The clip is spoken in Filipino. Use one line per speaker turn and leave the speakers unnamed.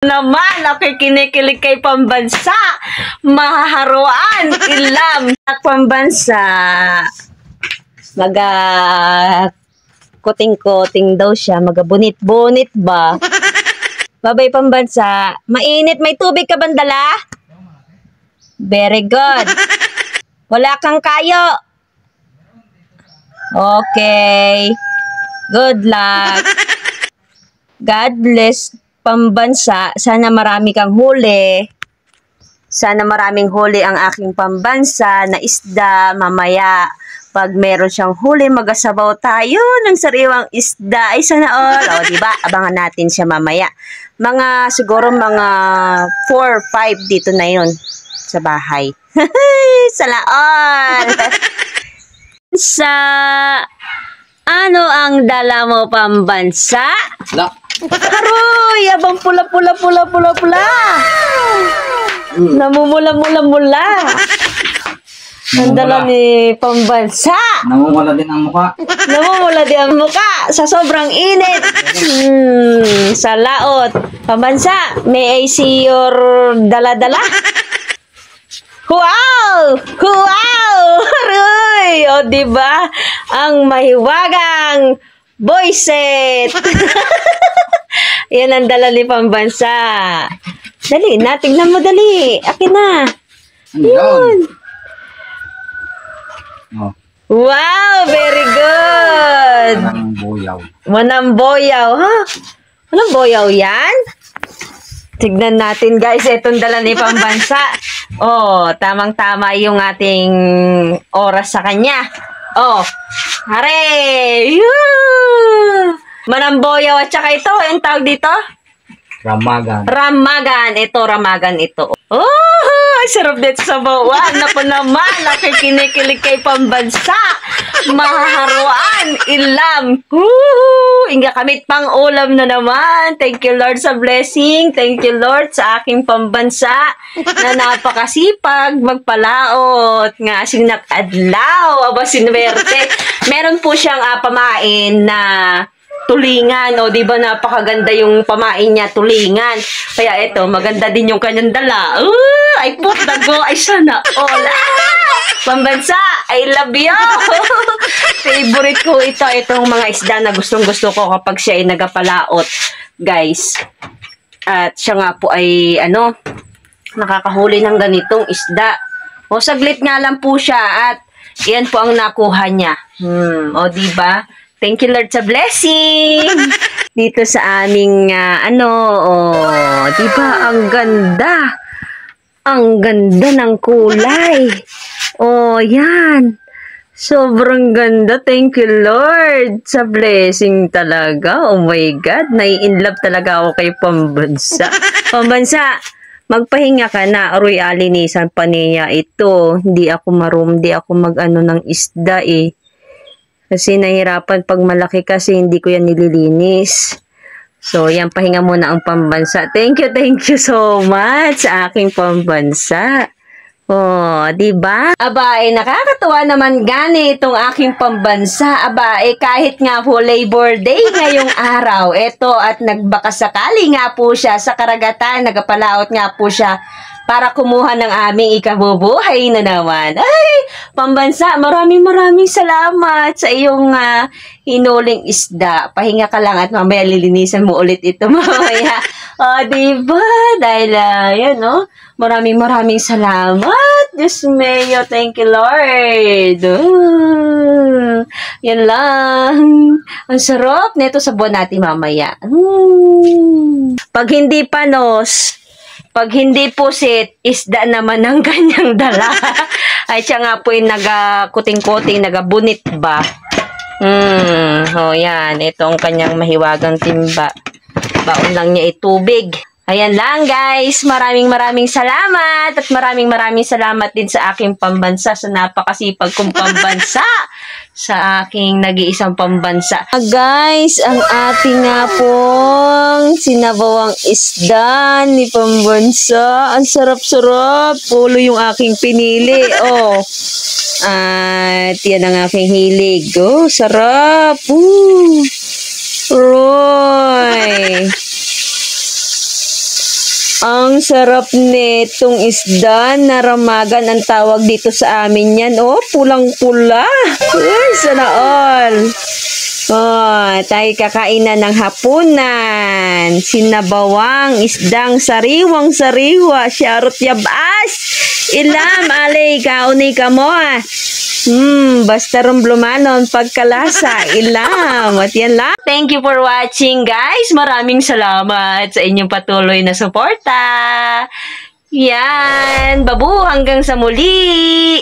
Naman ako'y kinikilig kay pambansa, mahaharuan, ilam at pambansa. Kuting-kuting daw siya, bunit-bunit ba? Babay pambansa, mainit, may tubig ka bandala? Very good. Wala kang kayo? Okay. Good luck. God bless pambansa. Sana marami kang huli. Sana maraming huli ang aking pambansa na isda mamaya. Pag meron siyang huli, magasabaw tayo ng sariwang isda. Ay, sana all. O, diba? Abangan natin siya mamaya. Siguro mga 4-5 dito na yun sa bahay. Sana all. Ano ang dala mo pambansa? Haroy! Abang pula-pula. Namumula-mula. Ang dala ni pambansa.
Namumula din ang mukha.
Sa sobrang init. Sa laot. Pambansa, may I see your dala-dala? Wow! Haroy! O, diba? Ang mahiwagang boyset. Yan ang dala ni pambansa. Dali na, tignan mo dali. Akin na. Yun.
Oh.
Wow, very good. Manang boyaw, ha? Walang boyaw yan? Tignan natin guys, itong dala ni pambansa. Oh, tamang-tama yung ating oras sa kanya. Oh, hare! Manamboyaw at saka ito, yung tawag dito?
Ramagan.
Ramagan ito. Oh, sarap dito sa bawan. Napo naman, nakikinikilig kay pambansa. Mahaharuan, ilam. Inga kamit pang ulam na naman. Thank you Lord sa blessing. Thank you Lord sa aking pambansa na napakasipag magpalaot. Nga asing nakadlaw. Aba sinwerte. Meron po siyang pamain na tulingan. O, di ba napakaganda yung pamain niya, tulingan. Kaya ito, maganda din yung kanyang dala. Ay, putago. Ay, sana. Ola. Pambansa, I love you. Favorite ko ito. Itong mga isda na gustong-gusto ko kapag siya ay nagapalaot. Guys. At siya nga po ay, nakakahuli ng ganitong isda. O, saglit nga lang po siya. At, yan po ang nakuha niya. O, di ba? Thank you Lord sa blessing. Dito sa aming di ba ang ganda. Ang ganda ng kulay. Oh, yan. Sobrang ganda. Thank you Lord sa blessing talaga. Oh my God, nai-inlove talaga ako kay pambansa. Pambansa, magpahinga ka na. Aroy alinisan pa niya ito. Hindi ako mag-ano ng isda eh. Kasi nahirapan pag malaki kasi hindi ko yan nililinis. So, yan, pahinga muna ang pambansa. Thank you so much sa aking pambansa. Oh, diba? Aba, nakakatuwa naman gani itong aking pambansa. Aba, kahit nga po Labor Day ngayong araw. Ito, at nagbakasakali nga po siya sa karagatan. Nagapalaot nga po siya para kumuha ng aming ikabubuhay na naman. Ay, pambansa, maraming salamat sa iyong hinuling isda. Pahinga ka lang at mamaya lilinisan mo ulit ito mamaya. O, diba? Dahil, maraming salamat. Diyos mayo, thank you, Lord. Yan lang. Ang sarap nito sa buwan natin mamaya. Pag hindi panos, pag hindi pusit, isda naman ang kanyang dala. Ay, siya nga po yung nagakuting-kuting, nagabunit ba? Oh, yan. Ito ang kanyang mahiwagang timba. Baon lang niya itubig. Ayan lang guys, maraming salamat at maraming salamat din sa aking pambansa, sa napakasipag kong pambansa, sa aking nag-iisang pambansa. Guys, ang ating nga pong sinabawang isda ni pambansa. Ang sarap-sarap. Pulo yung aking pinili. Oh. At yan ang aking hilig. Oh, sarap. Roy. Ang sarap nitong isda na ramagan ang tawag dito sa amin yan. Oh, pulang-pula. Uy, sana all. Oh, tayo kakain na ng hapunan. Sinabawang isdang sariwang-sariwa. Syarot yabas. Ilam, alay, kaunay ka mo ah. Basta rumblumanon pagkalasa. Ilam. At yan lang. Thank you for watching, guys. Maraming salamat sa inyong patuloy na suporta. Yan. Babu, hanggang sa muli.